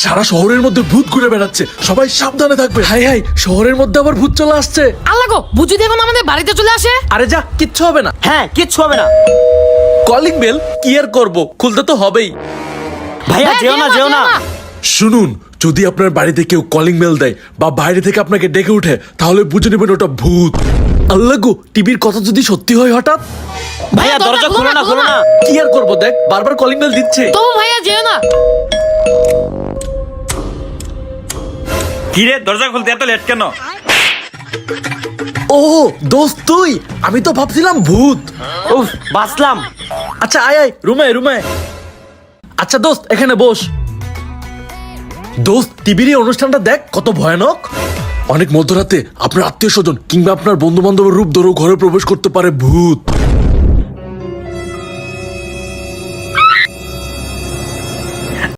সারা শহরের মধ্যে ভূত ঘুরে বেড়াচ্ছে, সবাই সাবধানে থাকবে। হাই হাই, শহরের মধ্যে আবার ভূত চলে আসছে। আল্লাহ গো, ভূত যদি এখন আমাদের বাড়িতে চলে আসে? আরে যা, কিচ্ছু হবে না। হ্যাঁ, কিচ্ছু হবে না। কলিং বেল কি আর করবো, খুলতে তো হবেই। ভাইয়া যেও না, যেও না। শুনুন, যদি আপনার বাড়িতে কেউ কলিং বেল দেয় বা বাইরে থেকে আপনাকে ডেকে উঠে, তাহলে বুঝে নেবেন ওটা ভূত। আল্লাহ গো, টিভির কথা যদি সত্যি হয় হঠাৎ। ভাইয়া দরজা খোলো না, খোলো না। কি আর করবো, দেখ বারবার কলিং বেল দিচ্ছে। তবু ভাইয়া যেও না। কি রে, দরজা খুলতে এত লেট কেন? ও দোস্ত তুই, আমি তো ভাবছিলাম ভূত। উফ, বাঁচলাম। আচ্ছা আয় আয়, রুমে রুমে। আচ্ছা দোস্ত, এখানে বস। দোস্ত, টিভির এই অনুষ্ঠানটা দেখ, কত ভয়ানক। অনেক মধ্যরাতে আপনার আত্মীয় স্বজন কিংবা আপনার বন্ধু বান্ধবের রূপ ধরেও ঘরে প্রবেশ করতে পারে ভূত।